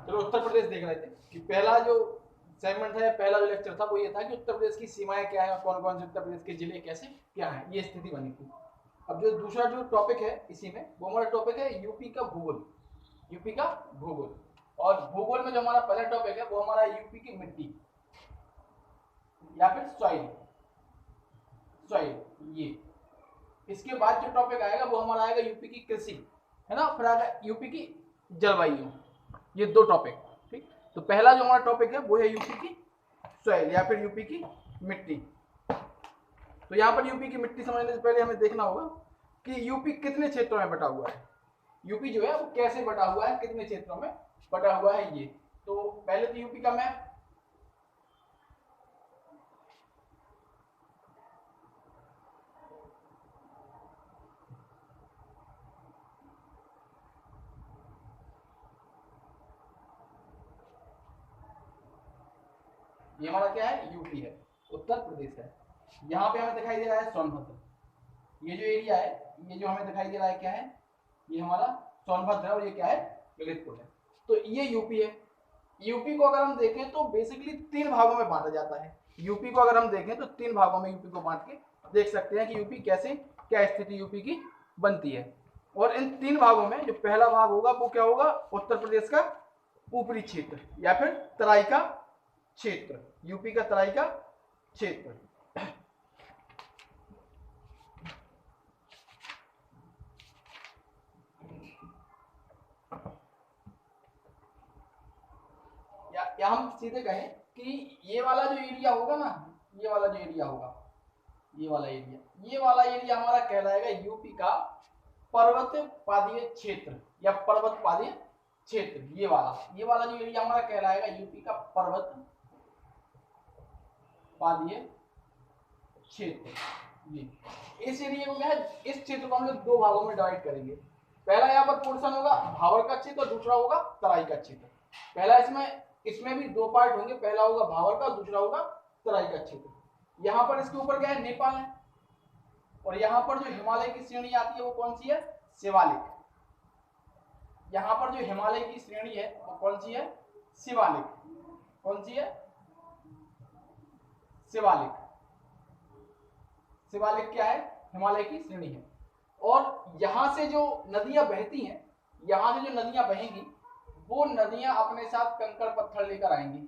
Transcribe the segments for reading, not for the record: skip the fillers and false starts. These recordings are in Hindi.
चलो उत्तर प्रदेश देख रहे थे कि पहला जो सेगमेंट था, पहला जो लेक्चर था वो ये था कि उत्तर प्रदेश की सीमाएं क्या है, कौन कौन से उत्तर प्रदेश के जिले कैसे क्या है, ये स्थिति बनी थी। अब जो दूसरा जो टॉपिक है इसी में, वो हमारा टॉपिक है यूपी का भूगोल। यूपी का भूगोल, और भूगोल में जो हमारा पहला टॉपिक है वो हमारा यूपी की मिट्टी या फिर सॉइल। सॉइल ये, इसके बाद जो टॉपिक आएगा वो हमारा आएगा यूपी की कृषि, है ना, फिर आएगा यूपी की जलवायु। ये दो टॉपिक, ठीक। तो पहला जो हमारा टॉपिक है वो है यूपी की सॉइल या फिर यूपी की मिट्टी। तो यहाँ पर यूपी की मिट्टी समझने से पहले हमें देखना होगा कि यूपी कितने क्षेत्रों में बटा हुआ है। यूपी जो है वो कैसे बटा हुआ है, कितने क्षेत्रों में बटा हुआ है ये। तो पहले तो यूपी का मैप, ये हमारा क्या है, यूपी है, उत्तर प्रदेश है। यहाँ पे हमें दिखाई दे रहा है सोनभद्र। ये जो एरिया है, ये जो हमें दिखाई दे रहा है क्या है, ये हमारा सोनभद्र है, और ये क्या है, ललितपुर है। तो ये यूपी है। यूपी को अगर हम देखें तो बेसिकली 3 भागों में बांटा जाता है। यूपी को अगर हम देखें तो 3 भागों में यूपी को बांट के देख सकते हैं कि यूपी कैसे, क्या स्थिति यूपी की बनती है। और इन 3 भागों में जो पहला भाग होगा वो क्या होगा, उत्तर प्रदेश का ऊपरी क्षेत्र या फिर तराई का क्षेत्र, यूपी का तराई का क्षेत्र। या हम सीधे कहें कि ये वाला जो एरिया होगा ना, ये वाला जो एरिया होगा, ये वाला एरिया हमारा कहलाएगा यूपी का पर्वत पादीय क्षेत्र या पर्वत पादीय क्षेत्र। ये वाला जो एरिया हमारा कहलाएगा यूपी का पर्वत पादीय क्षेत्र। ये इस एरिया को क्या है, इस क्षेत्र को हम लोग 2 भागों में डिवाइड करेंगे। पहला यहाँ पर पोर्शन होगा भावर का क्षेत्र और दूसरा होगा तराई का क्षेत्र। पहला इसमें भी 2 पार्ट होंगे, पहला होगा भावर का, दूसरा होगा तराई का क्षेत्र। यहाँ पर इसके ऊपर क्या है, नेपाल है, और यहाँ पर जो हिमालय की श्रेणी आती है वो कौन सी है, शिवालिक। यहाँ पर जो हिमालय की श्रेणी है वो कौन सी है, शिवालिक। कौन सी है, शिवालिक। शिवालिक क्या है, हिमालय की श्रेणी है। और यहां से जो नदियां बहती हैं, यहां से जो नदियां बहेंगी वो नदियां अपने साथ कंकड़ पत्थर लेकर आएंगी।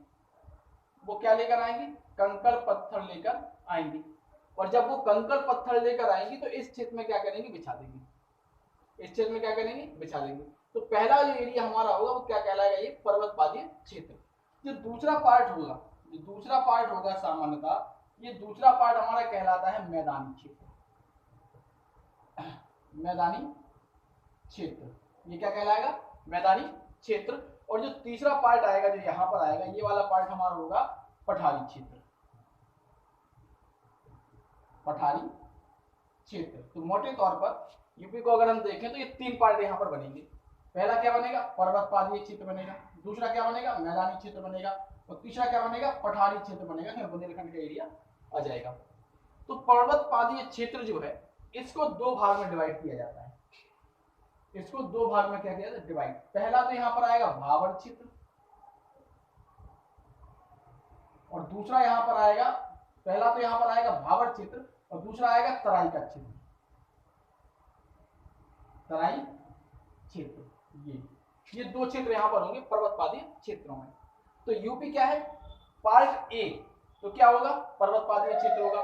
वो क्या लेकर आएंगी, कंकड़ पत्थर लेकर आएंगी। और जब वो कंकड़ पत्थर लेकर आएंगी तो इस क्षेत्र में क्या करेंगी, बिछा देंगी। इस क्षेत्र में क्या करेंगे, बिछा देंगे। तो पहला जो एरिया हमारा होगा वो क्या कहलाएगा, ये पर्वत पादीय क्षेत्र। जो दूसरा पार्ट होगा सामान्यतः, ये दूसरा पार्ट हमारा कहलाता है मैदानी क्षेत्र। मैदानी क्षेत्र, ये क्या कहलाएगा, मैदानी क्षेत्र। और जो तीसरा पार्ट आएगा, जो यहां पर आएगा, ये वाला पार्ट हमारा होगा पठारी क्षेत्र। पठारी क्षेत्र। तो मोटे तौर पर यूपी को अगर हम देखें तो ये 3 पार्ट यहां पर बनेंगे। पहला क्या बनेगा, पर्वत पादीय क्षेत्र बनेगा, दूसरा क्या बनेगा, मैदानी क्षेत्र बनेगा, और तीसरा क्या बनेगा, पठारी क्षेत्र बनेगा, फिर बुंदेलखंड का एरिया आ जाएगा। तो पर्वत पादीय क्षेत्र जो है इसको 2 भाग में डिवाइड किया जाता है। इसको 2 भाग में क्या किया जाता है, डिवाइड। पहला तो यहां पर आएगा भावर क्षेत्र, और दूसरा यहां पर आएगा, पहला तो यहां पर आएगा भावर क्षेत्र और दूसरा आएगा तराई का क्षेत्र। तराई क्षेत्र, ये 2 क्षेत्र यहां पर होंगे पर्वत पादीय क्षेत्रों में। तो यूपी क्या है, पार्ट ए तो क्या होगा, पर्वत पादीय क्षेत्र होगा।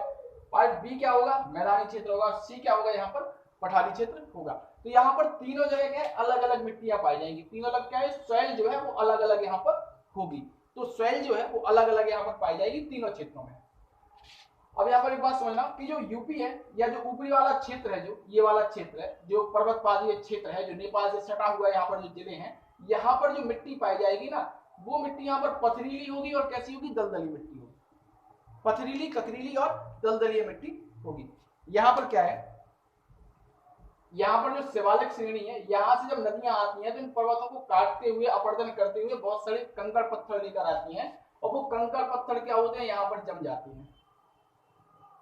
पार्ट बी क्या होगा, मैदानी क्षेत्र होगा। सी क्या होगा, यहाँ पर पठारी क्षेत्र होगा। तो यहाँ पर तीनों जगह क्या है, अलग अलग मिट्टियां पाई जाएंगी। तीनों अलग क्या है, सॉइल जो है वो अलग अलग यहाँ पर होगी। तो सॉइल जो है वो अलग अलग यहाँ पर पाई जाएगी तीनों क्षेत्रों में। अब यहाँ पर एक बात समझना कि जो यूपी है या जो ऊपरी वाला क्षेत्र है, जो ये वाला क्षेत्र है, जो पर्वत पादीय क्षेत्र है, जो नेपाल से सटा हुआ है, यहाँ पर जो जिले हैं, यहाँ पर जो मिट्टी पाई जाएगी ना, वो मिट्टी यहाँ पर पथरीली होगी और कैसी होगी, दलदली मिट्टी होगी। पथरीली, कथरीली और दलदली मिट्टी होगी। यहाँ पर क्या है, यहाँ पर जो शिवालिक श्रेणी है, यहाँ से जब नदियां आती हैं तो इन पर्वतों को काटते हुए, अपरदन करते हुए बहुत सारे कंकड़ पत्थर लेकर आती हैं, और वो कंकड़ पत्थर क्या होते हैं, यहाँ पर जम जाते हैं।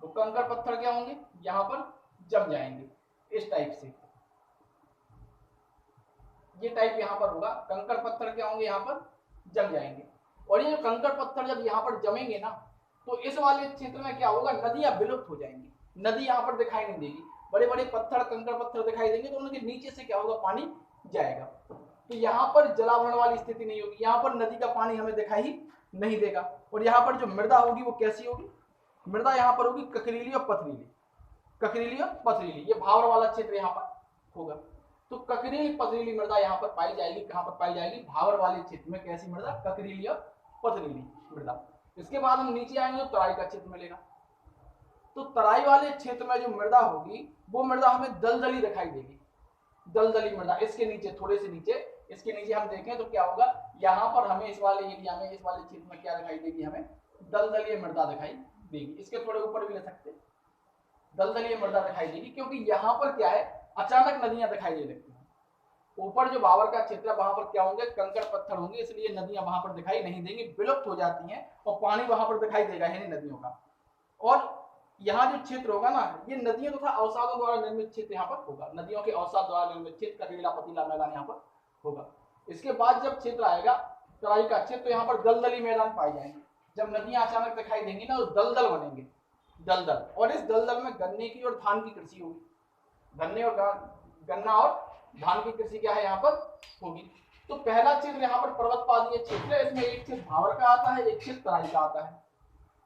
तो कंकड़ पत्थर क्या होंगे, यहाँ पर जम जाएंगे इस टाइप से। ये टाइप यहाँ पर होगा, कंकड़ पत्थर क्या होंगे यहाँ पर जम जाएंगे। और ये जो कंकड़ पत्थर जब यहाँ पर जमेंगे ना, तो इस वाले क्षेत्र में क्या होगा, नदियां विलुप्त हो जाएंगी, नदी यहाँ पर दिखाई नहीं देगी, बड़े बड़े पत्थर कंकड़ पत्थर दिखाई देंगे, तो उनके नीचे से क्या होगा, पानी जाएगा। तो यहाँ पर जलावरण वाली स्थिति नहीं होगी, यहाँ पर नदी का पानी हमें दिखाई नहीं देगा। और यहाँ पर जो मृदा होगी वो कैसी होगी, मृदा यहाँ पर होगी ककरीली और पथरीली, ककरीली और पथरीली, ये भावर वाला क्षेत्र यहाँ पर होगा। तो ककरीली पथरीली मृदा यहाँ पर पाई जाएगी, कहाँ पर पाई जाएगी, भावर वाले क्षेत्र में। कैसी मृदा, ककरीली और पथरीली मृदा। इसके बाद हम नीचे आएंगे तो तराई का क्षेत्र मिलेगा। तो तराई वाले क्षेत्र में जो मृदा होगी वो मृदा हमें दलदली दिखाई देगी, दलदली मृदा। इसके नीचे, थोड़े से नीचे, इसके नीचे हम देखें तो क्या होगा, यहाँ पर हमें इस वाले एरिया में, इस वाले क्षेत्र में क्या दिखाई देगी, हमें दलदलीय मृदा दिखाई देगी। इसके थोड़े ऊपर भी ले सकते, दलदलीय मृदा दिखाई देगी, क्योंकि यहाँ पर क्या है, अचानक नदियां दिखाई दे लगती हैं। ऊपर जो भावर का क्षेत्र है वहां पर क्या होंगे, कंकड़ पत्थर होंगे, इसलिए नदियां वहां पर दिखाई नहीं देंगी, विलुप्त हो जाती हैं, और पानी वहां पर दिखाई देगा ही नहीं नदियों का। और यहाँ जो क्षेत्र होगा ना, ये नदियों तथा अवसादों द्वारा निर्मित क्षेत्र यहाँ पर होगा, नदियों के अवसाद द्वारा निर्मित क्षेत्र, कटीला पतीला मैदान यहाँ पर होगा। इसके बाद जब क्षेत्र आएगा तराई का क्षेत्र, तो यहाँ पर दलदली मैदान पाए जाएंगे। जब नदियां अचानक दिखाई देंगी ना, तो दलदल बनेंगे, दलदल। और इस दलदल में गन्ने की और धान की कृषि होगी, गन्ना और धान की कृषि क्या है यहाँ पर होगी। तो पहला क्षेत्र यहाँ पर पर्वतपादीय क्षेत्र है, इसमें एक क्षेत्र भावर का आता है, एक क्षेत्र तराई का आता है।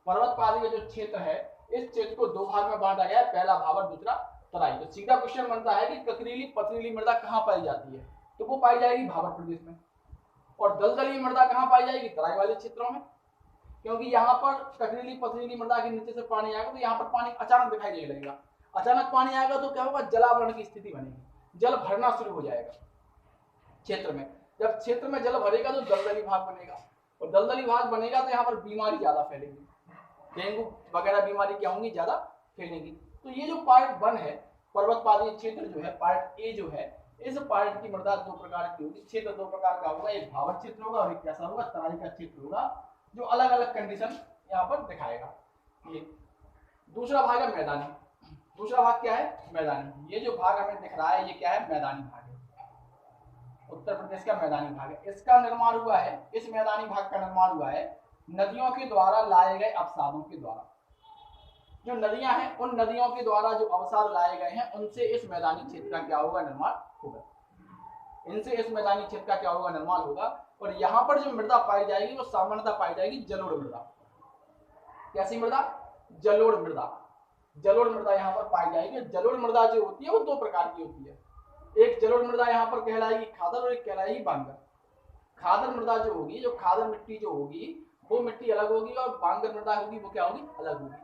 पर्वतपादीय जो क्षेत्र है, इस क्षेत्र को दो भाग में बांटा गया है, पहला भावर, दूसरा तराई। तो सीधा क्वेश्चन बनता है कि ककरीली पथरीली मृदा कहाँ पाई जाती है, तो वो पाई जाएगी भावर प्रदेश में। और दलदली मृदा कहाँ पाई जाएगी, तराई वाले क्षेत्रों में, क्योंकि यहाँ पर ककरीली पथरीली मृदा के नीचे से पानी आएगा, तो यहाँ पर पानी अचानक दिखाई देने लगेगा। अचानक पानी आएगा तो क्या होगा, जलावरण की स्थिति बनेगी, जल भरना शुरू हो जाएगा क्षेत्र में। जब क्षेत्र में जल भरेगा तो दलदली भाग बनेगा, और दलदली भाग बनेगा तो यहाँ पर बीमारी ज्यादा फैलेगी, डेंगू वगैरह बीमारी क्या होंगी, ज्यादा फैलेगी। तो ये जो पार्ट 1 है, पर्वतपादीय क्षेत्र जो है, पार्ट ए जो है, इस पार्ट की मृदा दो प्रकार की होगी, क्षेत्र दो प्रकार का होगा, एक भावर क्षेत्र होगा और एक कैसा होगा, तराई का क्षेत्र होगा, जो अलग अलग कंडीशन यहाँ पर दिखाएगा। ये दूसरा भाग है मैदानी। दूसरा भाग क्या है, मैदानी। ये जो भाग हमें दिख रहा है, ये क्या है, मैदानी भाग है, उत्तर प्रदेश का मैदानी भाग है। इसका निर्माण हुआ है, इस मैदानी भाग का निर्माण हुआ है नदियों के द्वारा लाए गए अवसादों के द्वारा। जो नदियां हैं, उन नदियों के द्वारा जो अवसाद लाए गए हैं, उनसे इस मैदानी क्षेत्र का क्या होगा, निर्माण होगा। इनसे इस मैदानी क्षेत्र का क्या होगा, निर्माण होगा। और यहाँ पर जो मृदा पाई जाएगी वो सामान्यतः पाई जाएगी जलोढ़ मृदा। कैसी मृदा, जलोढ़ मृदा। जलोढ़ मृदा यहाँ पर पाई जाएगी। जलोढ़ मृदा जो होती है वो दो प्रकार की होती है, एक जलोढ़ मृदा यहाँ पर कहलाएगी खादर, और एक कहलाएगी बांगर। खादर मृदा जो होगी, जो खादर मिट्टी जो होगी, वो मिट्टी अलग होगी, और बांगर मृदा होगी वो क्या होगी, अलग होगी।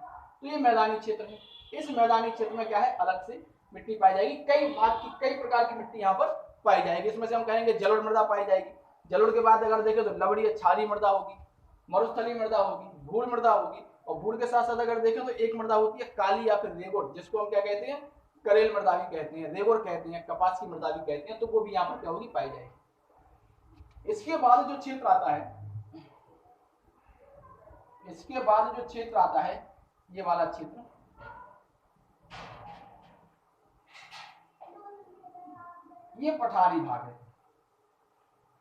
तो ये मैदानी क्षेत्र है। इस मैदानी क्षेत्र में क्या है, अलग से मिट्टी पाई जाएगी, कई भाग की, कई प्रकार की मिट्टी यहाँ पर पाई जाएगी। इसमें से हम कहेंगे जलोढ़ मृदा पाई जाएगी। जलोढ़ के बाद अगर देखें तो लवड़ी क्षारीय मृदा होगी, मरुस्थलीय मृदा होगी, भूर मृदा होगी, और भूर के साथ साथ अगर देखें तो एक मृदा होती है काली या फिर रेगोर, जिसको हम क्या कहते हैं, करेल मृदा भी कहते हैं, रेगोर कहते हैं, कपास की मृदा भी कहते हैं, तो वो भी यहाँ पर क्या होगी, पाई जाएगी। इसके बाद जो क्षेत्र आता है, इसके बाद जो क्षेत्र आता है, ये वाला क्षेत्र, ये पठारी भाग है।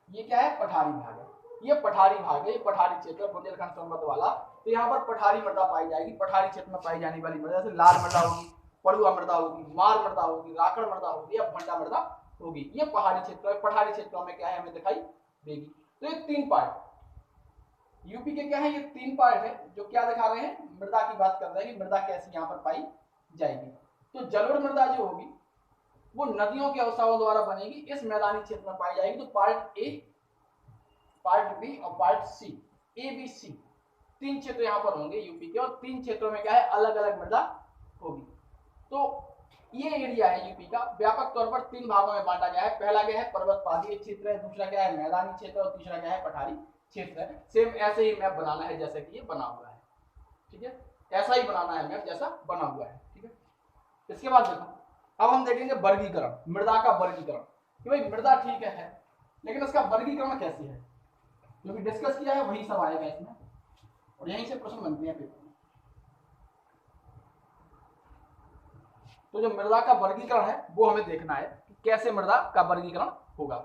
ये क्या है, पठारी भाग है। ये पठारी भाग है, ये पठारी क्षेत्र, बुंदेलखंड सोनभद्र वाला। तो यहाँ पर पठारी मृदा पाई जाएगी। पठारी क्षेत्र में पाई जाने वाली मृदा जैसे लाल मृदा होगी, पड़ुआ मृदा होगी, मार मृदा होगी, राकड़ मृदा होगी, या भंडा मृदा होगी। ये पहाड़ी क्षेत्र, पठारी क्षेत्रों में क्या है, हमें दिखाई देगी। तो ये तीन पार्ट यूपी के क्या है, ये तीन पार्ट है जो क्या दिखा रहे हैं, मृदा की बात कर रहे हैं कि मृदा कैसी यहाँ पर पाई जाएगी। तो जलोढ़ मृदा जो होगी वो नदियों के अवसादों द्वारा बनेगी, इस मैदानी क्षेत्र में पाई जाएगी। तो पार्ट ए, पार्ट बी और part C, A B C, तीन क्षेत्र यहाँ पर होंगे यूपी के, और तीन क्षेत्रों में क्या है, अलग अलग मृदा होगी। तो ये एरिया है यूपी का, व्यापक तौर पर तीन भागों में बांटा गया है। पहला क्या है, पर्वतपादीय क्षेत्र है, दूसरा क्या है, मैदानी क्षेत्र, और तीसरा क्या है, पठारी क्षेत्र है। सेम ऐसे ही मैप बनाना है जैसे कि ये बना हुआ है, ठीक है, ऐसा ही बनाना है मैप जैसा बना हुआ है, ठीक है। इसके बाद देखो, अब हम देखेंगे वर्गीकरण, मृदा का वर्गीकरण, कि भाई मृदा ठीक है, लेकिन इसका वर्गीकरण कैसे है, जो भी डिस्कस किया है वही सब आएगा इसमें, और यहीं से प्रश्न बनते हैं पेपर में। तो जो मृदा का वर्गीकरण है वो हमें देखना है कि कैसे मृदा का वर्गीकरण होगा।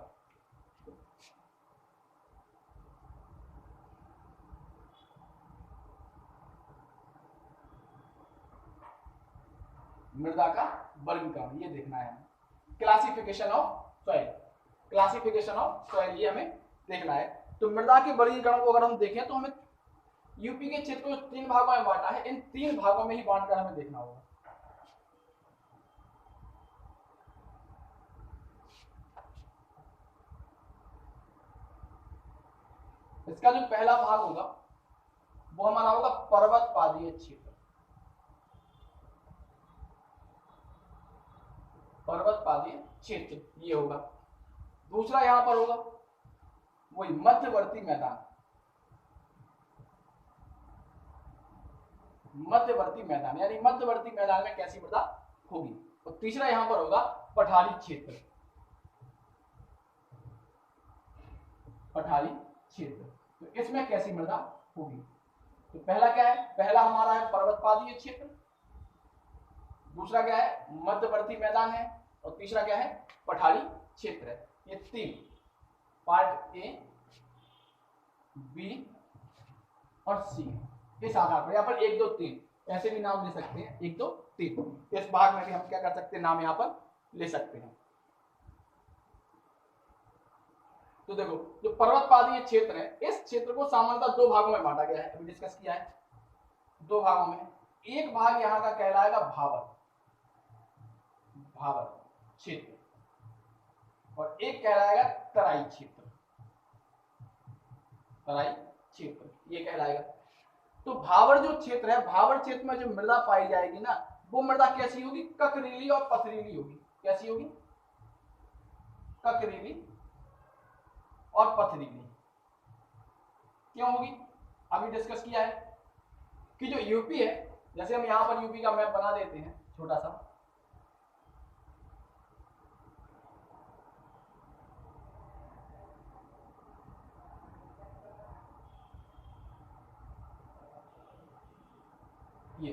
मृदा का वर्गीकरण, ये देखना है हमें। Classification of soil, classification of soil ये हमें देखना है। तो मृदा के वर्गीकरण को अगर हम देखें तो हमें यूपी के क्षेत्र को 3 भागों में बांटा है, इन 3 भागों में ही बांटकर हमें देखना होगा। इसका जो पहला भाग होगा वो हमारा होगा पर्वत पादीय क्षेत्र, पर्वत पादीय क्षेत्र ये होगा। दूसरा यहां पर होगा वही मध्यवर्ती मैदान, मध्यवर्ती मैदान यानी मध्यवर्ती मैदान में कैसी मृदा होगी। और तीसरा यहां पर होगा पठारी क्षेत्र, पठारी क्षेत्र, तो इसमें कैसी मृदा होगी। तो पहला क्या है, पहला हमारा है पर्वतपादीय क्षेत्र, दूसरा क्या है मध्यवर्ती मैदान है, और तीसरा क्या है पठारी क्षेत्र है। ये 3 पार्ट ए, बी और सी इस आधार पर, यहाँ पर 1 2 3 ऐसे भी नाम ले सकते हैं, 1 2 3 इस भाग में भी हम क्या कर सकते हैं, नाम यहाँ पर ले सकते हैं। तो देखो जो पर्वतपादीय क्षेत्र है, इस क्षेत्र को सामान्यतः 2 भागों में बांटा गया है, अभी डिस्कस किया है 2 भागों में। एक भाग यहाँ का कहलाएगा भावर, भावर क्षेत्र, और एक कहलाएगा तराई क्षेत्र, तराई क्षेत्र ये कहलाएगा। तो भावर जो क्षेत्र है, भावर क्षेत्र में जो मृदा पाई जाएगी ना, वो मृदा कैसी होगी, ककरीली और पथरीली होगी। कैसी होगी, ककरीली और पथरीली। क्यों होगी, अभी डिस्कस किया है कि जो यूपी है, जैसे हम यहां पर यूपी का मैप बना देते हैं छोटा सा, ये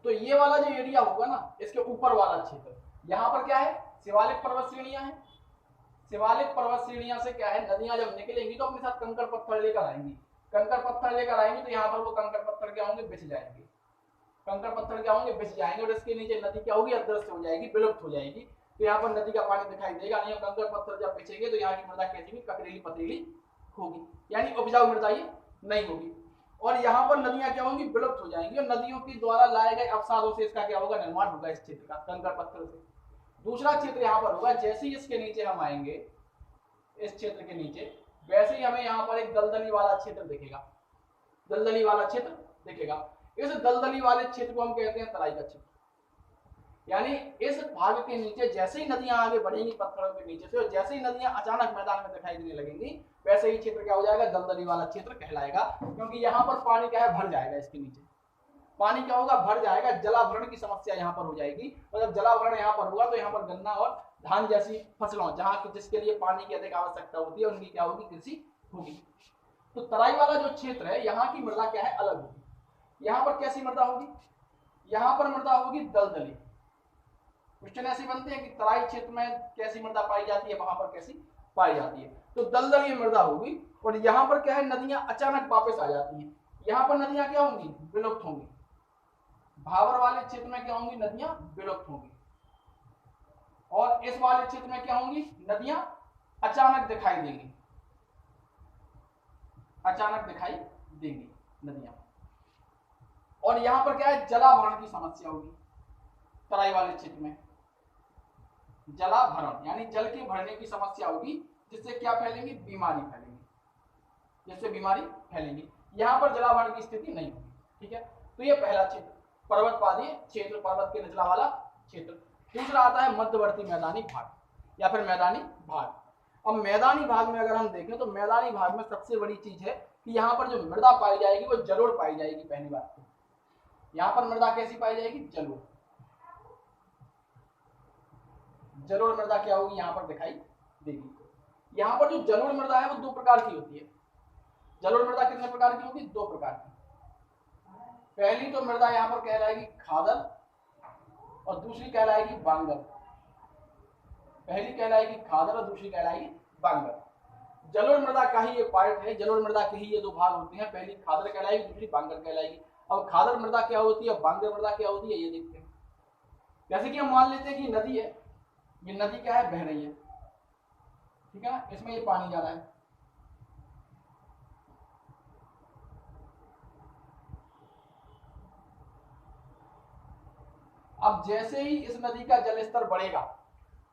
तो ये वाला जो एरिया होगा ना, इसके ऊपर वाला क्षेत्र, यहाँ पर क्या है शिवालिक पर्वत श्रेणियां हैं। शिवालिक पर्वत श्रेणियां से क्या है, नदियां जब निकलेंगी तो अपने साथ कंकड़ पत्थर लेकर आएंगी, कंकड़ पत्थर लेकर आएंगे तो यहाँ पर वो कंकड़ पत्थर क्या होंगे, बिछ जाएंगे, कंकड़ पत्थर क्या होंगे, बिछ जाएंगे, और इसके नीचे नदी क्या होगी, अदृश्य हो जाएगी, विलुप्त हो जाएगी। तो यहाँ पर नदी का पानी दिखाई देगा नहीं, कंकड़ पत्थर जब बिछेंगे तो यहाँ की मृदा कैसी होगी, ककरीली पथरीली होगी, यानी उपजाऊ मृदा ये नहीं होगी। और यहाँ पर नदियां क्या होंगी, विलुप्त हो जाएंगी, और नदियों के द्वारा लाए गए अवसादों से इसका क्या होगा, निर्माण होगा इस क्षेत्र का, कंकड़ पत्थर से। दूसरा क्षेत्र यहाँ पर होगा, जैसे ही इसके नीचे हम आएंगे, इस क्षेत्र के नीचे, वैसे ही हमें यहाँ पर एक दलदली वाला क्षेत्र दिखेगा, दलदली वाला क्षेत्र दिखेगा। इस दलदली वाले क्षेत्र को हम कहते हैं तराई का क्षेत्र। यानी इस भाग के नीचे जैसे ही नदियां आगे बढ़ेंगी पत्थरों के नीचे से, और जैसे ही नदियां अचानक मैदान में दिखाई देने लगेंगी, वैसे ही क्षेत्र क्या हो जाएगा, दलदली वाला क्षेत्र कहलाएगा। क्योंकि यहाँ पर पानी क्या है, भर जाएगा, इसके नीचे पानी क्या होगा, भर जाएगा, जलाभरण की समस्या यहाँ पर हो जाएगी। और जब जलाभरण यहाँ पर होगा तो यहाँ पर गन्ना और धान जैसी फसलों, जहाँ जिसके लिए पानी की अधिक आवश्यकता होती है, उनकी क्या होगी, कृषि होगी। तो तराई वाला जो क्षेत्र है, यहाँ की मृदा क्या है, अलग होगी। यहाँ पर कैसी मृदा होगी, यहाँ पर मृदा होगी दलदली। क्वेश्चन ऐसे बनते हैं कि तराई क्षेत्र में कैसी मृदा पाई जाती है, वहां पर कैसी पाई जाती है, तो दलदली मृदा होगी। और यहाँ पर क्या है, नदियां अचानक वापस आ जाती हैं, यहाँ पर नदियां क्या होंगी, विलुप्त होंगी। भावर वाले क्षेत्र में क्या होंगी, नदियां विलुप्त होंगी, और इस वाले क्षेत्र में क्या होंगी, नदियां अचानक दिखाई देंगी, अचानक दिखाई देंगी नदियां। और यहाँ पर क्या है, जलाभरण की समस्या होगी तराई वाले क्षेत्र में, जलाभरण यानी जल के भरने की समस्या होगी, जिससे क्या फैलेंगी, बीमारी फैलेंगी, जिससे बीमारी फैलेंगी। यहाँ पर जलाभरण की स्थिति नहीं होगी। ठीक है, तो ये पहला क्षेत्र पर्वतपादीय क्षेत्र, पर्वत के निचला वाला क्षेत्र। दूसरा आता है मध्यवर्ती मैदानी भाग या फिर मैदानी भाग। अब मैदानी भाग में अगर हम देखें तो मैदानी भाग में सबसे बड़ी चीज है कि यहाँ पर जो मृदा पाई जाएगी वो जलोढ़ पाई जाएगी। पहली बात तो यहाँ पर मृदा कैसी पाई जाएगी, जलोढ़, जलोढ़ मृदा क्या होगी, यहाँ पर दिखाई देगी। यहाँ पर जो जलोढ़ मृदा है वो 2 प्रकार की होती है। जलोढ़ मृदा कितने प्रकार की होगी, 2 प्रकार की। पहली तो मृदा यहाँ पर कहलाएगी खादर और दूसरी कहलाएगी बांगर। पहली कहलाएगी खादर और दूसरी कहलाएगी बांगर। जलोढ़ मृदा का ही ये पार्ट है, जलोढ़ मृदा के ही ये 2 भाग होते हैं, पहली खादर कहलाएगी, दूसरी बांगर कहलाएगी। अब खादर मृदा क्या होती है, बांगर मृदा क्या होती है, ये देखते हैं। जैसे कि हम मान लेते हैं कि नदी है, ये नदी क्या है, बह रही है, ठीक है ना, इसमें ये पानी जा रहा है। अब जैसे ही इस नदी का जल स्तर बढ़ेगा,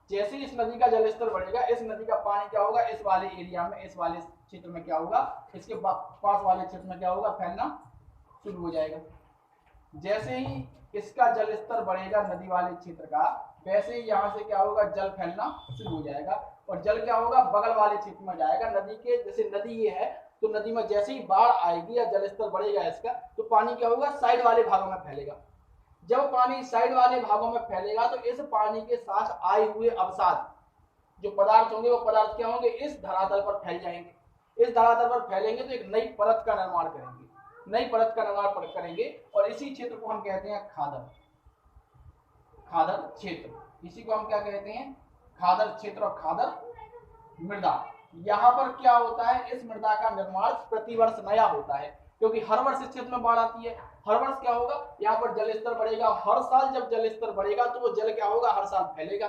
जैसे ही इस नदी का जल स्तर बढ़ेगा, इस नदी का पानी क्या होगा, इस वाले एरिया में, इस वाले क्षेत्र में क्या होगा, इसके पास वाले क्षेत्र में क्या होगा, फैलना शुरू हो जाएगा। जैसे ही इसका जल स्तर बढ़ेगा नदी वाले क्षेत्र का, वैसे ही यहाँ से क्या होगा, जल फैलना शुरू हो जाएगा, और जल क्या होगा, बगल वाले क्षेत्र में जाएगा। नदी के, जैसे नदी ये है तो नदी में जैसे ही बाढ़ आएगी या जल स्तर बढ़ेगा इसका, तो पानी क्या होगा, साइड वाले भागों में फैलेगा। जब पानी साइड वाले भागों में फैलेगा तो इस पानी के साथ आए हुए अवसाद जो पदार्थ होंगे, वो पदार्थ क्या होंगे, इस धरातल पर फैल जाएंगे। इस धरातल पर फैलेंगे तो एक नई परत का निर्माण करेंगे, नई परत का निर्माण करेंगे, और इसी क्षेत्र को हम कहते हैं खादर, खादर क्षेत्र। इसी को हम क्या कहते हैं, खादर क्षेत्र और खादर मृदा। यहाँ पर क्या होता है, इस मृदा का निर्माण प्रतिवर्ष नया होता है, क्योंकि हर वर्ष इस क्षेत्र में बाढ़ आती है। हर वर्ष क्या होगा, यहाँ पर जल स्तर बढ़ेगा, हर साल जब जल स्तर बढ़ेगा तो वो जल क्या होगा, हर साल फैलेगा।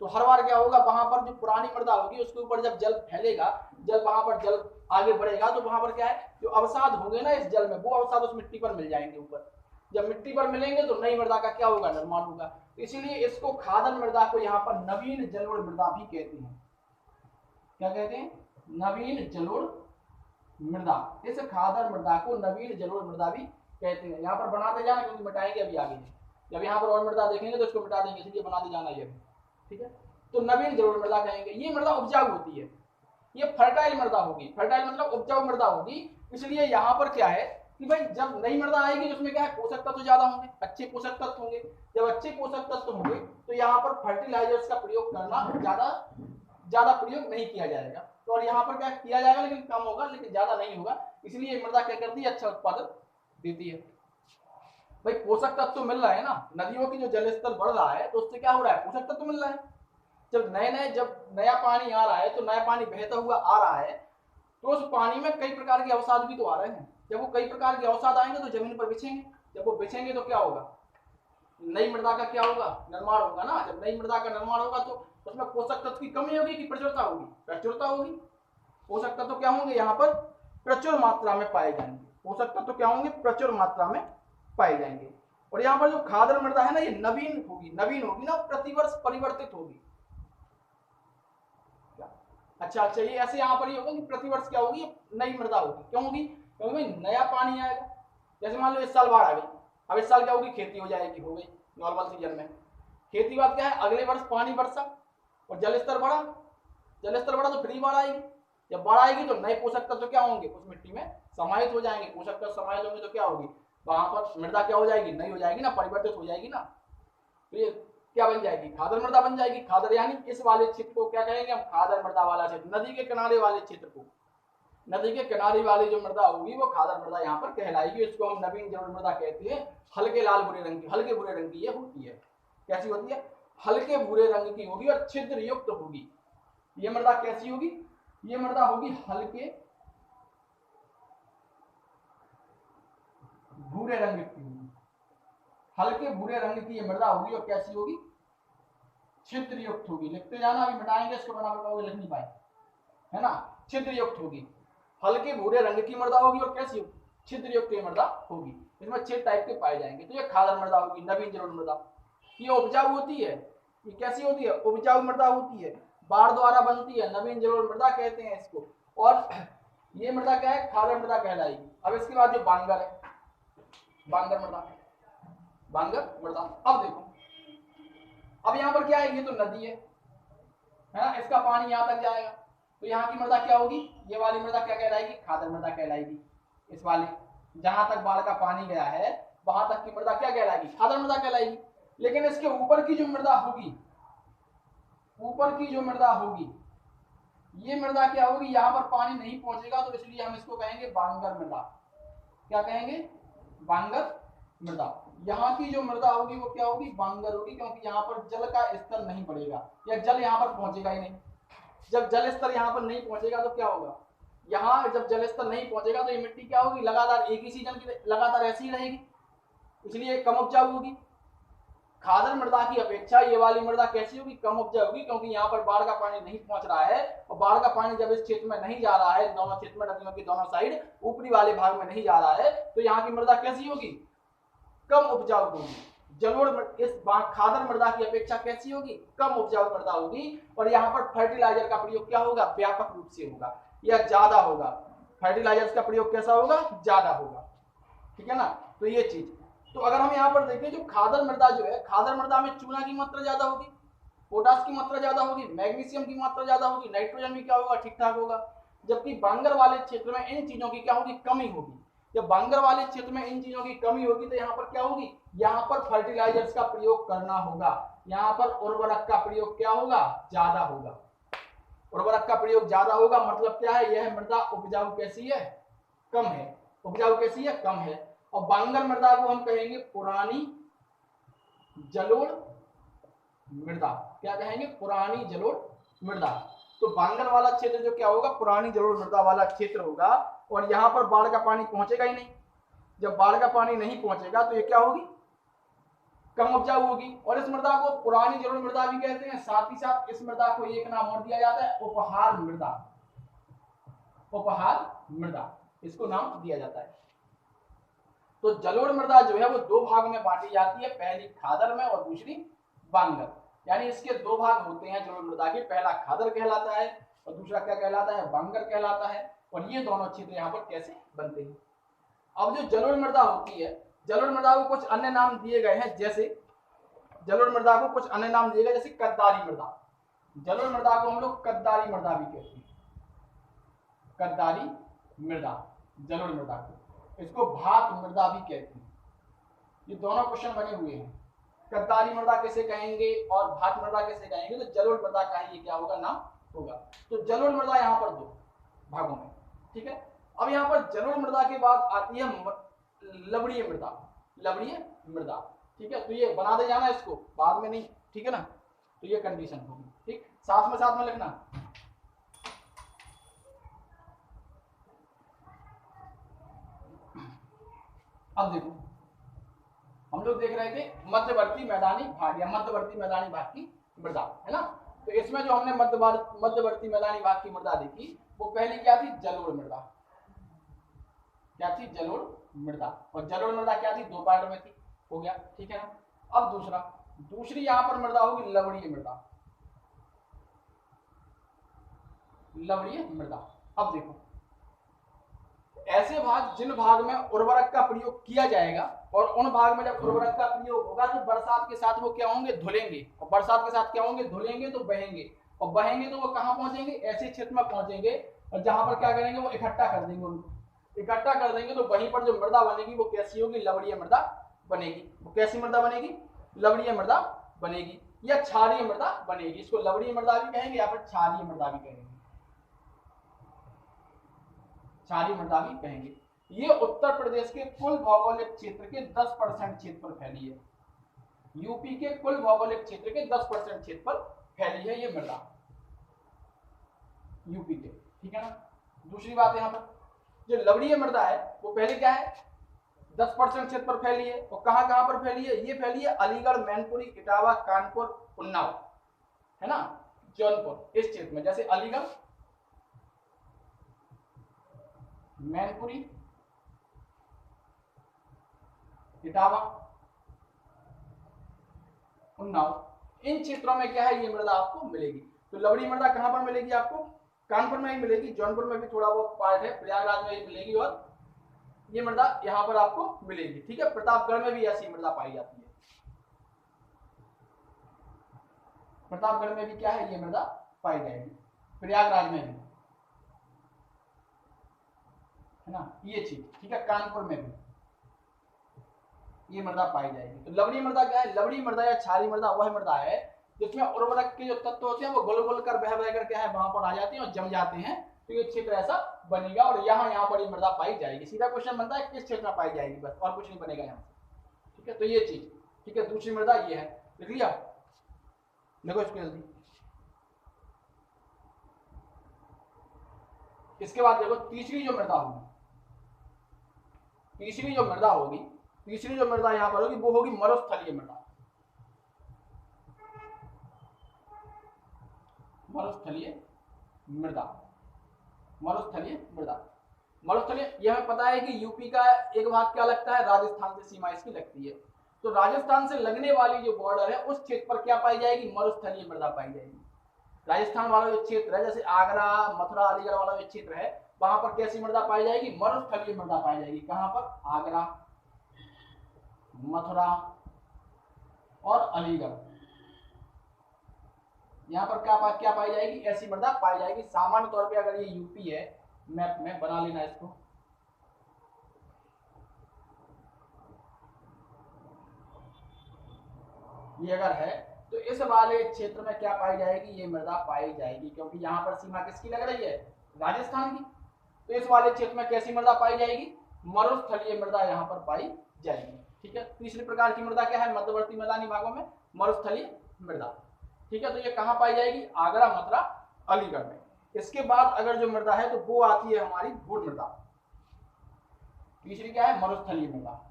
तो हर बार क्या होगा, वहां पर जो पुरानी मृदा होगी उसके ऊपर जब जल फैलेगा, जब वहां पर जल आगे बढ़ेगा तो वहां पर क्या है, जो अवसाद होंगे ना इस जल में, वो अवसाद उस मिट्टी पर मिल जाएंगे ऊपर। जब मिट्टी पर मिलेंगे तो नई मृदा का क्या होगा, निर्माण होगा। इसीलिए इसको खादर मृदा को यहाँ पर नवीन जलोढ़ मृदा भी कहते हैं। क्या कहते हैं, नवीन जलोढ़ मृदा। इस खादर मृदा को नवीन जलोढ़ मृदा भी कहते हैं। यहाँ पर बनाते जाना क्योंकि मिटाएंगे अभी आगे, जब यहाँ पर और मृदा देखेंगे तो इसको मिटा देंगे, इसलिए बनाते जाना ये, ठीक है। तो नवीन जलोढ़ मृदा कहेंगे। ये मृदा उपजाऊ होती है, ये फर्टाइल मृदा होगी, फर्टाइल मतलब उपजाऊ मृदा होगी। इसलिए यहाँ पर क्या है कि भाई जब नई मृदा आएगी तो उसमें क्या है, पोषक तत्व ज्यादा होंगे, अच्छे पोषक तत्व होंगे। जब अच्छे पोषक तत्व होंगे तो यहाँ पर फर्टिलाइजर्स का प्रयोग करना ज्यादा प्रयोग नहीं किया जाएगा। तो और यहाँ पर क्या किया जाएगा, लेकिन कम होगा, लेकिन ज्यादा नहीं होगा। इसलिए मृदा क्या करती है, अच्छा उत्पादन देती है। भाई पोषक तत्व तो मिल रहा है ना, नदियों की जो जल स्तर बढ़ रहा है तो उससे क्या हो रहा है, पोषक तत्व मिल रहा है। जब नया पानी आ रहा है, तो नया पानी बहता हुआ आ रहा है, तो उस पानी में कई प्रकार के अवसाद भी तो आ रहे हैं। जब वो कई प्रकार के अवसाद आएंगे तो जमीन पर बिछेंगे, जब वो बिछेंगे तो क्या होगा, नई मृदा का क्या होगा, निर्माण होगा ना। जब नई मृदा का निर्माण होगा तो उसमें पोषक तत्व की कमी होगी कि प्रचुरता होगी, प्रचुरता होगी। पोषक तत्व क्या होंगे, यहाँ पर प्रचुर मात्रा में पाए जाएंगे। पोषक तत्व क्या होंगे, प्रचुर मात्रा में पाए जाएंगे। और यहाँ पर जो खादर मृदा है ना, ये नवीन होगी ना, प्रतिवर्ष परिवर्तित होगी। अच्छा, ये ऐसे यहाँ पर ही होगा कि प्रतिवर्ष क्या होगी, नई मृदा होगी। क्यों होगी, क्योंकि भाई नया पानी आएगा। जैसे मान लो इस साल बाढ़ आ गई, अब इस साल क्या होगी, खेती हो जाएगी, हो गई नॉर्मल सीजन में। खेती बात क्या है, अगले वर्ष पानी बरसा और जल स्तर बढ़ा तो फिर बाढ़ आएगी। जब बाढ़ आएगी तो नए पोषक तत्व क्या होंगे, उस मिट्टी में समाहित हो जाएंगे। पोषक तत्व समाहित होंगे तो क्या होगी, वहां पर मृदा क्या हो जाएगी, नई हो जाएगी ना, परिवर्तित हो जाएगी ना। तो ये क्या बन जाएगी, खादर मृदा बन जाएगी। खादर यानी इस वाले क्षेत्र को क्या कहेंगे हम, खादर मृदा वाला क्षेत्र। नदी के किनारे वाले क्षेत्र को, नदी के किनारे वाली जो मृदा होगी वो खादर मृदा यहाँ पर कहलाएगी। इसको हम नवीन जलोढ़ मृदा कहते हैं। हल्के लाल भूरे रंग की, हल्के भूरे रंग की ये होती है। कैसी होती है, हल्के भूरे रंग की होगी और छिद्र युक्त होगी। ये मृदा कैसी होगी, ये मृदा होगी हल्के भूरे रंग की, हल्के भूरे रंग की ये मृदा होगी। और कैसी होगी, छिद्र युक्त होगी। लिखते जाना, अभी मिटाएंगे इसको, बना बताओगे, लिख नहीं पाए, है ना। छिद्र युक्त होगी, हल्के भूरे रंग की मृदा होगी और कैसी होगी, छिद्र युक्त मृदा होगी। इसमें 6 टाइप के पाए जाएंगे। तो ये खादर मृदा होगी, नवीन जलोढ़ मृदा। ये उपजाऊ होती है। ये कैसी होती है, उपजाऊ मृदा होती है, बाढ़ द्वारा बनती है, नवीन जलोढ़ मृदा कहते हैं इसको। और ये मृदा क्या है, खादर मृदा कहलाएगी। अब इसके बाद जो बांगर है, बांगर मृदा, बांगर मृदा। अब देखो, अब यहाँ पर क्या है, ये तो नदी है ना, इसका पानी यहाँ तक जाएगा, तो यहाँ की मृदा क्या होगी, ये वाली मृदा क्या कहलाएगी, खादर मृदा कहलाएगी। इस वाली जहां तक बाढ़ का पानी गया है वहां तक की मृदा क्या कहलाएगी, खादर मृदा कहलाएगी। लेकिन इसके ऊपर की जो मृदा होगी, ऊपर की जो मृदा होगी, ये मृदा क्या होगी, यहाँ पर पानी नहीं पहुंचेगा, तो इसलिए हम इसको कहेंगे बांगर मृदा। क्या कहेंगे, बांगर मृदा। यहाँ की जो मृदा होगी वो क्या होगी, बांगर होगी, क्योंकि यहाँ पर जल का स्तर नहीं बढ़ेगा, या जल यहाँ पर पहुंचेगा ही नहीं। जब जल स्तर यहाँ पर नहीं पहुंचेगा तो क्या होगा, यहाँ जब जल स्तर नहीं पहुंचेगा तो ये मिट्टी क्या होगी, लगातार एक ही सीजन की लगातार ऐसी ही रहेगी, इसलिए कम उपजाऊ होगी। खादर मृदा की अपेक्षा ये वाली मृदा कैसी होगी, कम उपजाऊ होगी, क्योंकि यहाँ पर बाढ़ का पानी नहीं पहुंच रहा है, और बाढ़ का पानी जब इस क्षेत्र में नहीं जा रहा है, दोनों क्षेत्र में नदियों की दोनों साइड ऊपरी वाले भाग में नहीं जा रहा है, तो यहाँ की मृदा कैसी होगी, कम उपजाऊ होगी। जलोढ़ इस खादर मृदा की अपेक्षा कैसी होगी, कम उपजाऊ मृदा होगी, और यहाँ पर फर्टिलाइजर का प्रयोग क्या होगा, व्यापक रूप से होगा या ज्यादा होगा। फर्टिलाइजर का प्रयोग कैसा होगा, ज्यादा होगा, ठीक है ना। तो ये चीज, तो अगर हम यहाँ पर देखें जो खादर मृदा जो है, खादर मृदा में चूना की मात्रा ज्यादा होगी, पोटास की मात्रा ज्यादा होगी, मैग्नीशियम की मात्रा ज्यादा होगी, नाइट्रोजन भी क्या होगा, ठीक ठाक होगा। जबकि बांगर वाले क्षेत्र में इन चीजों की क्या होगी, कमी होगी। जब बांगर वाले क्षेत्र में इन चीजों की कमी होगी तो यहाँ पर क्या होगी, यहाँ पर फर्टिलाइजर्स का प्रयोग करना होगा, यहाँ पर उर्वरक का प्रयोग क्या होगा, ज्यादा होगा। उर्वरक का प्रयोग ज्यादा होगा मतलब क्या है, यह मृदा उपजाऊ कैसी है, कम है। उपजाऊ कैसी है, कम है। और बांगर मृदा को हम कहेंगे पुरानी जलोढ़ मृदा। क्या कहेंगे, पुरानी जलोढ़ मृदा। तो बांगर वाला क्षेत्र जो क्या होगा, पुरानी जलोढ़ मृदा वाला क्षेत्र होगा, और यहाँ पर बाढ़ का पानी पहुंचेगा ही नहीं। जब बाढ़ का पानी नहीं पहुंचेगा तो ये क्या होगी, कम उपजाऊ होगी। और इस मृदा को पुरानी जलोढ़ मृदा भी कहते हैं। साथ ही साथ इस मृदा को एक नाम और दिया जाता है, उपहार मृदा। उपहार मृदा इसको नाम दिया जाता है। तो जलोढ़ मृदा जो है वो दो भागों में बांटी जाती है, पहली खादर में और दूसरी बांगर। यानी इसके दो भाग होते हैं जलोढ़ मृदा के, पहला खादर कहलाता है और दूसरा क्या कहलाता है, बांगर कहलाता है। और ये दोनों क्षेत्र यहाँ पर कैसे बनते हैं। अब जो जलोढ़ मृदा होती है, जलोढ़ मृदा को कुछ अन्य नाम दिए गए हैं, जैसे जलोढ़ मृदा को कुछ अन्य नाम दिए गए, जैसे कद्दारी मृदा। जलोढ़ मृदा को हम लोग कद्दारी मृदा भी कहते हैं, कद्दारी मृदा जलोढ़ मृदा को। इसको भात मृदा भी कहते हैं। ये दोनों क्वेश्चन बने हुए हैं, कद्दारी मृदा किसे कहेंगे और भात मृदा किसे कहेंगे, तो जलोढ़ मृदा का ही क्या होगा, नाम होगा। तो जलोढ़ मृदा यहाँ पर दो भागों में, ठीक है। अब यहाँ पर जलोढ़ मृदा के बाद आती है लवणीय मृदा। लवणीय मृदा, ठीक है। तो ये बना दे जाना इसको, बाद में नहीं, ठीक है ना। तो ये कंडीशन होगी, ठीक। साथ में लिखना। अब देखो, हम लोग देख रहे थे मध्यवर्ती मैदानी भाग या मध्यवर्ती मैदानी भाग की मृदा, है ना। तो इसमें जो हमने मध्यवर्ती मैदानी भाग की मृदा देखी, वो पहली क्या थी, जलोढ़ मृदा। क्या थी, जलोढ़ मृदा। और जलोढ़ मृदा क्या थी, दो पार्ट में थी, हो गया, ठीक है ना। अब दूसरी यहां पर मृदा होगी लवणीय मृदा। लवणीय मृदा। अब देखो, ऐसे भाग जिन भाग में उर्वरक का प्रयोग किया जाएगा, और उन भाग में जब उर्वरक का प्रयोग होगा तो बरसात के साथ वो क्या होंगे, धुलेंगे। और बरसात के साथ क्या होंगे, धुलेंगे तो बहेंगे, और बहेंगे तो वो कहां पहुंचेंगे, ऐसे क्षेत्र में पहुंचेंगे, और जहां पर क्या करेंगे, वो इकट्ठा कर देंगे उनको। इकट्ठा कर देंगे तो वहीं पर जो मृदा बनेगी वो कैसी होगी, लवणीय मृदा बनेगी। वो कैसी मृदा बनेगी, लवणीय मृदा बनेगी, या क्षारीय मृदा बनेगी। इसको लवणीय मृदा भी कहेंगे या फिर क्षारीय मृदा भी कहेंगे, क्षारीय मृदा भी कहेंगे। ये उत्तर प्रदेश के कुल भौगोलिक क्षेत्र के 10% क्षेत्र पर फैली है। यूपी के कुल भौगोलिक क्षेत्र के 10% क्षेत्र पर फैली है ये मृदा, यूपी के, ठीक है ना। दूसरी बात यहाँ पर, जो लवणीय मृदा है वो पहले क्या है, 10% क्षेत्र पर फैली है। और कहां कहां पर फैली है, ये फैली है अलीगढ़, मैनपुरी, इटावा, कानपुर, उन्नाव, है ना, जौनपुर, इस क्षेत्र में। जैसे अलीगढ़, मैनपुरी, इटावा, उन्नाव, इन क्षेत्रों में क्या है, ये मृदा आपको मिलेगी। तो लवणीय मृदा कहां पर मिलेगी आपको, कानपुर में ही मिलेगी, जौनपुर में भी थोड़ा बहुत पार्ट है, प्रयागराज में ही मिलेगी, और ये मृदा यहां पर आपको मिलेगी, ठीक है। प्रतापगढ़ में भी ऐसी मृदा पाई जाती है। प्रतापगढ़ में भी क्या है, ये मृदा पाई जाएगी, प्रयागराज में भी, है ना, ये चीज, ठीक है। कानपुर में भी ये मृदा पाई जाएगी। तो लवणीय मृदा क्या है, लवणीय मृदा या क्षारीय मृदा वह मृदा है जिसमें उर्वरक के जो तत्व होते हैं वो घुल घुल कर बह कर क्या है, वहां पर आ जाते हैं और जम जाते हैं। तो ये क्षेत्र ऐसा बनेगा, और यहाँ पर ये मृदा पाई जाएगी। सीधा क्वेश्चन बनता है किस क्षेत्र में पाई जाएगी, बस, और कुछ नहीं बनेगा यहाँ, ठीक है। तो ये चीज, ठीक है। दूसरी मृदा ये है, लिख लिया, देखो इसको जल्दी। इसके बाद देखो तीसरी जो मृदा होगी, तीसरी जो मृदा यहाँ पर होगी वो होगी मरुस्थलीय मृदा। मरुस्थलीय मृदा। मरुस्थलीय मृदा, मरुस्थलीय, यह हमें पता है कि यूपी का एक भाग क्या लगता है, राजस्थान से सीमा इसकी लगती है। तो राजस्थान से लगने वाली जो बॉर्डर है उस क्षेत्र पर क्या पाई जाएगी, मरुस्थलीय मृदा पाई जाएगी। राजस्थान वाला जो क्षेत्र है, जैसे आगरा, मथुरा, अलीगढ़ वाला जो क्षेत्र है, वहां पर कैसी मृदा पाई जाएगी, मरुस्थलीय मृदा पाई जाएगी। कहां पर, आगरा, मथुरा और अलीगढ़, यहां पर क्या पाई जाएगी, ऐसी मृदा पाई जाएगी। सामान्य तौर पे अगर ये यूपी है, मैप में बना लेना इसको, ये अगर है तो इस वाले क्षेत्र में क्या पाई जाएगी, ये मृदा पाई जाएगी, क्योंकि यहाँ पर सीमा किसकी लग रही है, राजस्थान की। तो इस वाले क्षेत्र में कैसी मृदा पाई जाएगी, मरुस्थलीय मृदा यहाँ पर पाई जाएगी। ठीक है, तीसरी प्रकार की मृदा क्या है, मध्यवर्ती मैदानी भागों में मरुस्थलीय मृदा। ठीक है, तो ये कहाँ पाई जाएगी, आगरा, मथुरा, अलीगढ़ में। इसके बाद अगर जो मृदा है तो वो आती है हमारी भूड़ मृदा। तीसरी क्या है, मरुस्थलीय मृदा।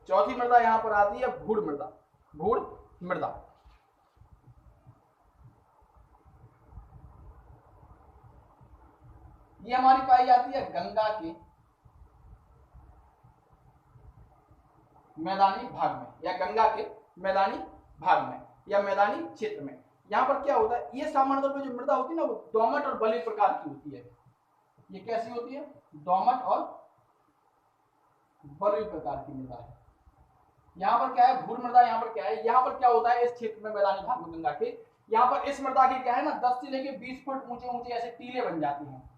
चौथी मृदा यहां पर आती है भूड़ मृदा। भूड़ मृदा, ये हमारी पाई जाती है गंगा के मैदानी भाग में, या गंगा के मैदानी भाग में, या मैदानी क्षेत्र में। यहां पर क्या होता है, ये सामान्य तौर पर जो मृदा होती है ना, वो दोमट और बलुई प्रकार की होती है। ये कैसी होती है, दोमट और बलुई प्रकार की मृदा है। यहाँ पर क्या है, भूड़ मृदा, यहाँ पर क्या है, यहाँ पर क्या होता है, इस क्षेत्र में मैदानी भाग में गंगा के, यहाँ पर इस मृदा की क्या है ना, 10 से लेके 20 फुट ऊंचे ऊंचे ऐसे टीले बन जाती हैं।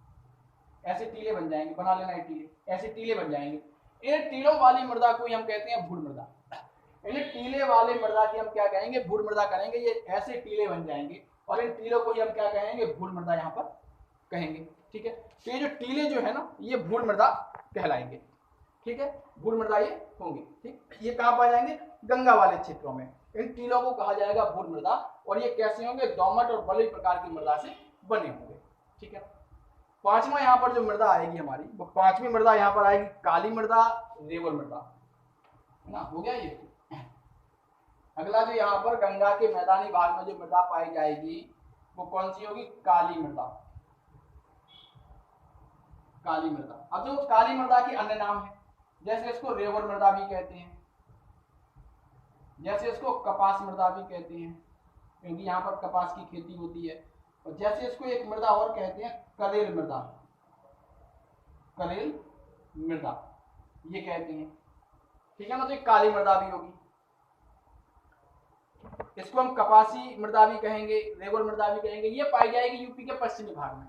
ऐसे टीले बन जाएंगे, बना लेना है टीले, ऐसे टीले बन जाएंगे। इन टीलों वाली मृदा को हम कहते हैं भूड़ मृदा। इन टीले वाले मृदा की हम क्या कहेंगे, भूड़ मृदा करेंगे। ये ऐसे टीले बन जाएंगे और इन टीलों को हम क्या कहेंगे, भूड़ मृदा यहाँ पर कहेंगे। ठीक है, तो ये जो टीले जो है ना, ये भूड़ मृदा कहलाएंगे। ठीक है, भूड़ मृदा ये होंगे। ठीक, ये कहां पाए जाएंगे, गंगा वाले क्षेत्रों में। इन टीलों को कहा जाएगा भूड़ मृदा, और ये कैसे होंगे, दोमट और बलुई प्रकार की मृदा से बने होंगे। ठीक है, पांचवा यहाँ पर जो मृदा आएगी हमारी, वो पांचवी मृदा यहाँ पर आएगी काली मृदा, रेवल मृदा, है ना, हो गया ये। अगला जो यहाँ पर गंगा के मैदानी भाग में जो मृदा पाई जाएगी वो कौन सी होगी, काली मृदा। काली मृदा, अब जो काली मृदा के अन्य नाम है, जैसे इसको रेवल मृदा भी कहते हैं, जैसे इसको कपास मृदा भी कहते हैं, क्योंकि यहाँ पर कपास की खेती होती है। और जैसे इसको एक मृदा और कहते हैं, करेल मृदा। करेल मृदा ये कहते हैं। ठीक है ना, तो एक काली मृदा भी होगी, इसको हम कपासी मृदा भी कहेंगे, रेवल मृदा भी कहेंगे। ये पाई जाएगी यूपी के पश्चिमी भाग में।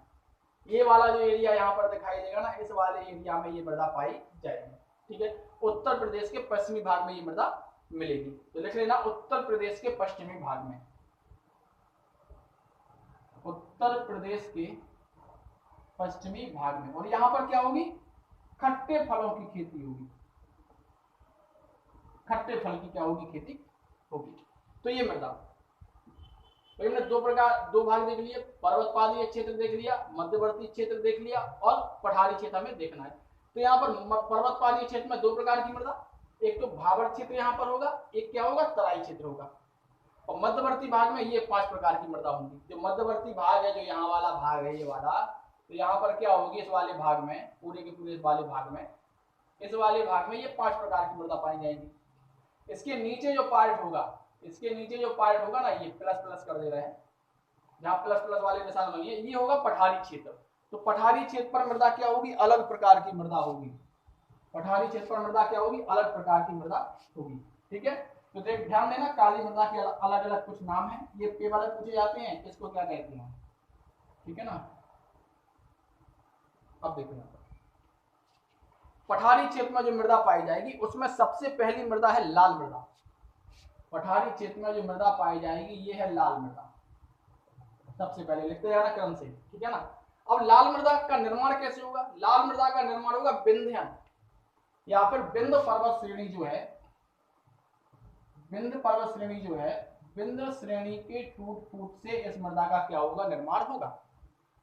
ये वाला जो एरिया यहाँ पर दिखाई देगा ना, इस वाले एरिया में ये मृदा पाई जाएगी। ठीक है, उत्तर प्रदेश के पश्चिमी भाग में ये मृदा मिलेगी। तो लिख लेना, उत्तर प्रदेश के पश्चिमी भाग में, उत्तर प्रदेश के पश्चिमी भाग में। और यहां पर क्या होगी, खट्टे फलों की खेती होगी। खट्टे फल की क्या होगी, खेती होगी। तो ये मृदा, तो हमने दो भाग देख लिए, पर्वतपातीय क्षेत्र देख लिया, मध्यवर्ती क्षेत्र देख लिया, और पठारी क्षेत्र हमें देखना है। तो यहाँ पर पर्वतपातीय क्षेत्र में दो प्रकार की मृदा, एक तो भावर क्षेत्र यहाँ पर होगा, एक क्या होगा, तराई क्षेत्र होगा। और मध्यवर्ती भाग में ये 5 प्रकार की मृदा होंगी। जो मध्यवर्ती भाग है, जो यहाँ वाला भाग है, ये वाला, तो यहाँ पर क्या होगी, इस वाले भाग में, पूरे के पूरे इस वाले भाग में, इस वाले भाग में ये 5 प्रकार की मृदा पाई जाएगी। इसके नीचे जो पार्ट होगा, इसके नीचे जो पार्ट होगा ना, ये प्लस प्लस कर दे रहे हैं, जहां प्लस प्लस वाले निशान बनी है, ये होगा पठारी क्षेत्र। तो पठारी क्षेत्र पर मृदा क्या होगी, अलग प्रकार की मृदा होगी। पठारी क्षेत्र पर मृदा क्या होगी, अलग प्रकार की मृदा होगी। ठीक है, तो देख ध्यान देना, काली मृदा के अलग अलग कुछ नाम है, ये पेपर पूछे जाते हैं, इसको क्या कहते हैं। ठीक है ना, अब देखो पठारी क्षेत्र में जो मृदा पाई जाएगी उसमें सबसे पहली मृदा है लाल मृदा। पठारी क्षेत्र में जो मृदा पाई जाएगी ये है लाल मृदा। सबसे पहले लिखते जाना क्रम से, ठीक है ना। अब लाल मृदा का निर्माण कैसे होगा, लाल मृदा का निर्माण होगा विंध्यन या फिर विंध्य पर्वत श्रेणी जो है, विंध्य पर्वत श्रेणी जो है, विंध्य श्रेणी के टूट फूट से इस मृदा का क्या होगा, निर्माण होगा।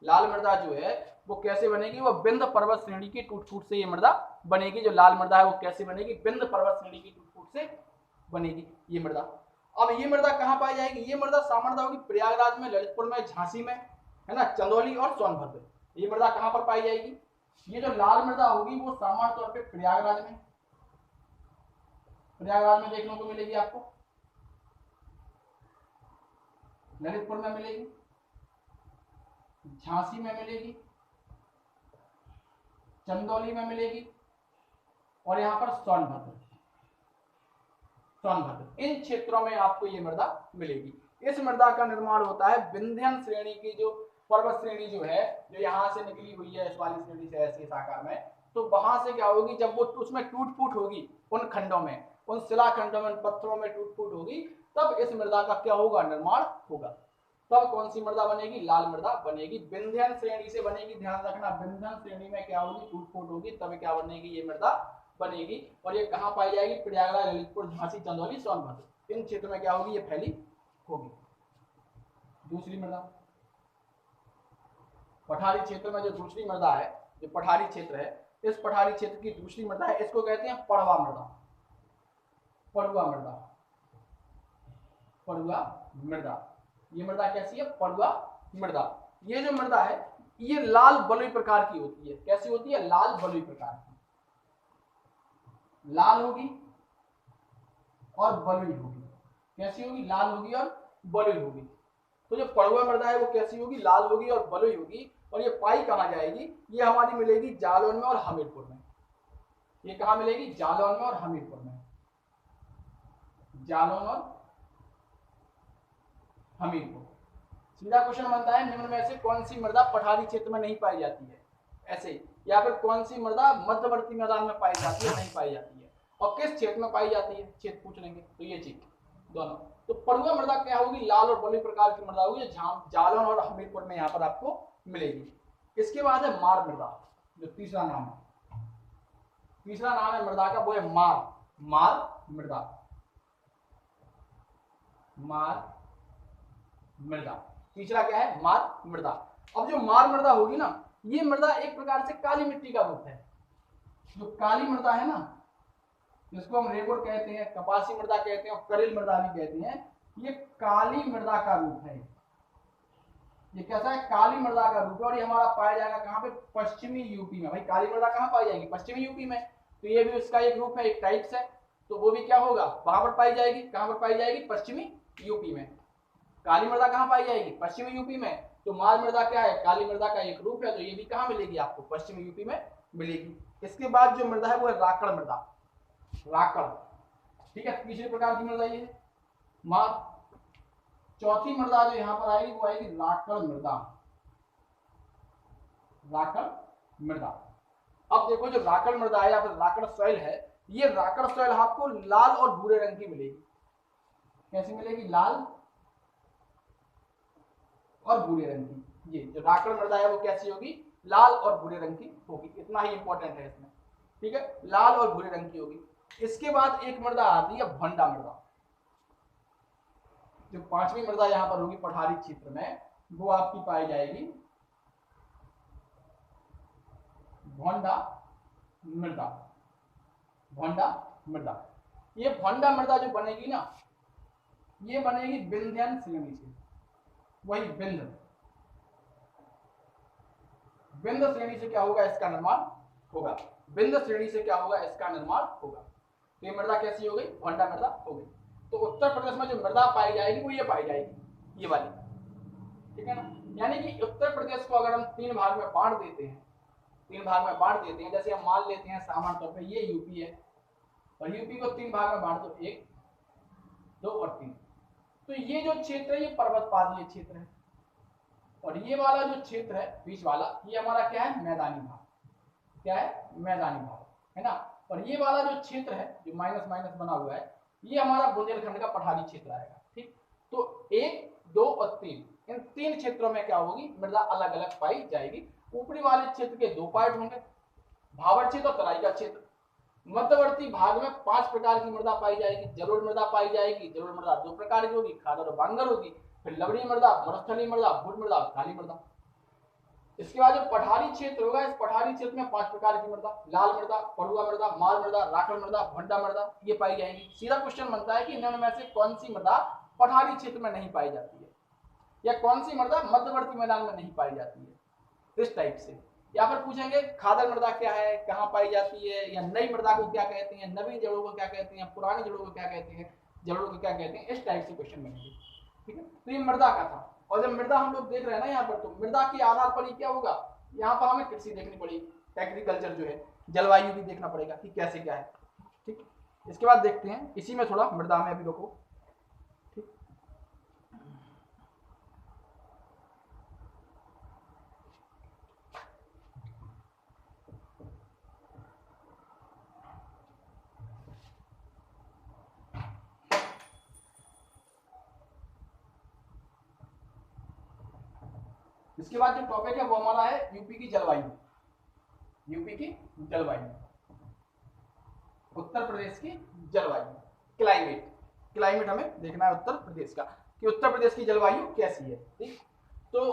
लाल मृदा जो है वो कैसे बनेगी, वो विंध्य पर्वत श्रेणी की टूट फूट से ये मृदा बनेगी। जो लाल मृदा है वो कैसे बनेगी, विंध्य पर्वत श्रेणी की टूट फूट से बनेगी ये मृदा। अब ये मृदा कहाँ पाई जाएगी? ये मृदा सामान्यतः होगी प्रयागराज में, ललितपुर में, झांसी में, है ना, चंदौली और सोनभद्र। ये मृदा कहाँ पर पाई जाएगी? ये जो लाल मृदा होगी वो सामान्य तौर पे प्रयागराज में देखने को मिलेगी आपको, ललितपुर में मिलेगी, झांसी में मिलेगी, चंदौली में मिलेगी और यहाँ पर सोनभद्र, इन क्षेत्रों में आपको ये मृदा मिलेगी। इस मृदा का निर्माण होता है विंध्यन श्रेणी की, जो पर्वत श्रेणी जो है, जो यहाँ से निकली हुई है इस वाली श्रेणी से ऐसे इस आकार में, तो वहां से क्या होगी, जब वो उसमें टूट फूट होगी, उन खंडों में, उन शिला खंडों में, पत्थरों में टूट फूट होगी, तब इस मृदा का क्या होगा? निर्माण होगा। तब कौन सी मृदा बनेगी? लाल मृदा बनेगी। विंध्यन श्रेणी से बनेगी, ध्यान रखना, विंध्यन श्रेणी में क्या होगी? टूट फूट होगी, तब क्या बनेगी? ये मृदा बनेगी। और ये कहाँ पाई जाएगी? प्रयागराज, ललितपुर, झांसी, चंदौली, सोनभद्र, इन क्षेत्र में क्या होगी? ये फैली होगी। दूसरी मृदा, पठारी क्षेत्र में जो दूसरी मृदा है, जो पठारी क्षेत्र है, इस पठारी क्षेत्र की दूसरी मृदा है, इसको कहते हैं पड़वा मृदा। पड़ुआ मृदा, पड़ुआ मृदा, ये मृदा कैसी है? पड़ुआ मृदा। ये जो मृदा है ये लाल बलुई प्रकार की होती है। कैसी होती है? लाल बलुई प्रकार की, लाल होगी और बलुई होगी। कैसी होगी? लाल होगी और बलुई होगी। तो जो पड़ुआ मृदा है वो कैसी होगी? लाल होगी और बलुई होगी। और ये पाई कहाँ जाएगी? ये हमारी मिलेगी जालौन में और हमीरपुर में। ये कहाँ मिलेगी? जालौन में और हमीरपुर में, जालौन और हमीरपुर। सीधा क्वेश्चन बनता है, निम्न में से कौन सी मृदा पठारी क्षेत्र में नहीं पाई जाती है? ऐसे, या फिर कौन सी मृदा मध्यवर्ती मैदान में पाई जाती है? नहीं पाई जाती है। और किस क्षेत्र में पाई जाती है? क्षेत्र पूछ लेंगे, तो ये चीज दोनों। तो पड़ुआ मृदा क्या होगी? लाल और बलुई प्रकार की मृदा होगी, जालौन और हमीरपुर में यहाँ पर आपको मिलेगी। इसके बाद है मार मृदा, जो तीसरा नाम है। तीसरा नाम है मृदा का, वो है मार मृदा। मार मृदा तीसरा क्या है? मार मृदा। अब जो मार मृदा होगी ना, ये मृदा एक प्रकार से काली मिट्टी का रूप है। जो काली मृदा है ना, जिसको हम रेगुर कहते हैं, कपासी मृदा कहते हैं और करेल मृदा भी कहते हैं, ये काली मृदा का रूप है। ये कैसा है? काली मृदा का रूप है। और ये हमारा पाया जाएगा कहाँ पे? पश्चिमी यूपी में। भाई काली मृदा कहाँ पाई जाएगी? पश्चिमी यूपी में। तो ये भी उसका एक रूप है, एक टाइप्स है। तो वो भी क्या होगा? वहां पर पाई जाएगी। कहाँ पर पाई जाएगी? पश्चिमी यूपी में। काली मृदा कहाँ पाई जाएगी? पश्चिमी यूपी में। तो माल मृदा क्या है? काली मृदा का एक रूप है। तो ये भी कहाँ मिलेगी आपको? पश्चिमी यूपी में मिलेगी। इसके बाद जो मृदा है वो है राकड़ मृदा। राकड़, ठीक है, तीसरे प्रकार की मृदा ये है माल। चौथी मृदा जो यहाँ पर आएगी वो आएगी राकड़ मृदा। राकड़ मृदा। अब देखो, जो राकड़ मृदा है या फिर राकड़ सॉइल है, ये राकड़ सॉइल आपको लाल और भूरे रंग की मिलेगी। कैसी मिलेगी? लाल और भूरे रंग की। ये जो राकड़ मृदा है वो कैसी होगी? लाल और भूरे रंग की होगी। इतना ही इंपॉर्टेंट है इसमें, ठीक है, लाल और भूरे रंग की होगी। इसके बाद एक मृदा आती है भोंडा मृदा। जो पांचवी मृदा यहाँ पर होगी पठारी क्षेत्र में, वो आपकी पाई जाएगी भोंडा मृदा। भोंडा मृदा, ये भोंडा मृदा जो बनेगी ना, ये बनेगी विंध्यन श्रेणी से। वही विंध्य श्रेणी से क्या होगा? इसका निर्माण होगा। विंध्य श्रेणी से क्या होगा? इसका निर्माण होगा। तो ये मृदा कैसी हो गई? भोंडा मृदा हो गई। तो उत्तर प्रदेश में जो मृदा पाई जाएगी वो ये पाई जाएगी, ये वाली, ठीक है ना। यानी कि उत्तर प्रदेश को अगर हम तीन भाग में बांट देते हैं, जैसे हम मान लेते हैं सामान्य तौर पे ये यूपी है, और यूपी को तीन भाग में बांट दो, 1, 2 और 3। तो ये जो क्षेत्र है ये पर्वतपादीय क्षेत्र है। और ये वाला जो क्षेत्र है बीच वाला, ये हमारा क्या है? मैदानी भाग। क्या है? मैदानी भाग, है ना। और ये वाला जो क्षेत्र है जो माइनस माइनस बना हुआ है, ये हमारा बुंदेलखंड का पठारी क्षेत्र आएगा, ठीक। तो 1, 2 और 3, इन तीन क्षेत्रों में क्या होगी? मृदा अलग अलग पाई जाएगी। ऊपरी वाले क्षेत्र के 2 पार्ट होंगे, भावर क्षेत्र और तराई का क्षेत्र। मध्यवर्ती भाग में 5 प्रकार की मृदा पाई जाएगी। जलोढ़ मृदा पाई जाएगी। जलोढ़ मृदा 2 प्रकार की होगी, खादर और बांगर होगी। फिर लवणी मृदा, मरुस्थलीय मृदा, भूर मृदा और काली मृदा। इसके बाद जो पठारी क्षेत्र होगा, इस पठारी क्षेत्र में 5 प्रकार की मृदा, लाल मृदा, पड़ुआ मृदा, माल मृदा, राठौर मृदा, भंटा मृदा, ये पाई जाएंगी। सीधा क्वेश्चन बनता है कि इनमें में से कौन सी मृदा पठारी क्षेत्र में नहीं पाई जाती है, या कौन सी मृदा मध्यवर्ती मैदान में नहीं पाई जाती है, इस टाइप से। या फिर पूछेंगे खादर मृदा क्या है, कहाँ पाई जाती है, या नई मृदा को क्या कहते हैं, नवीन जड़ों को क्या कहते हैं, पुरानी जड़ों को क्या कहते हैं, जड़ों को क्या कहते हैं, इस टाइप से क्वेश्चन बनेंगे। ठीक है, तो ये मृदा का था। और जब मृदा हम लोग देख रहे हैं ना यहाँ पर, तो मृदा के आधार पर ही क्या होगा, यहाँ पर हमें कृषि देखनी पड़ेगी, एग्रीकल्चर जो है, जलवायु भी देखना पड़ेगा कि कैसे क्या है। ठीक, इसके बाद देखते हैं इसी में थोड़ा मृदा में अभी रोको। ठीक, इसके बाद जो टॉपिक है वो हमारा है यूपी की जलवायु। यूपी की जलवायु, उत्तर प्रदेश की जलवायु, क्लाइमेट। क्लाइमेट हमें देखना है उत्तर प्रदेश का, कि उत्तर प्रदेश की जलवायु कैसी है। ठीक, तो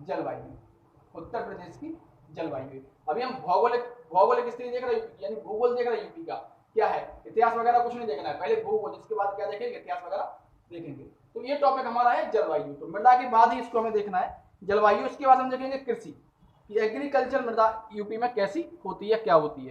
जलवायु, उत्तर प्रदेश की जलवायु। अभी हम भौगोलिक स्थिति देख रहे हैं, यानी भूगोल देख रहे हैं यूपी का, क्या है, इतिहास वगैरह कुछ नहीं देखना है, पहले भूगोल, इसके बाद क्या देखेंगे, इतिहास वगैरह देखेंगे। तो ये टॉपिक हमारा है जलवायु। तो मृदा के बाद ही इसको हमें देखना है जलवायु। इसके बाद हम देखेंगे कृषि, कि एग्रीकल्चर मृदा यूपी में कैसी होती है, क्या होती है।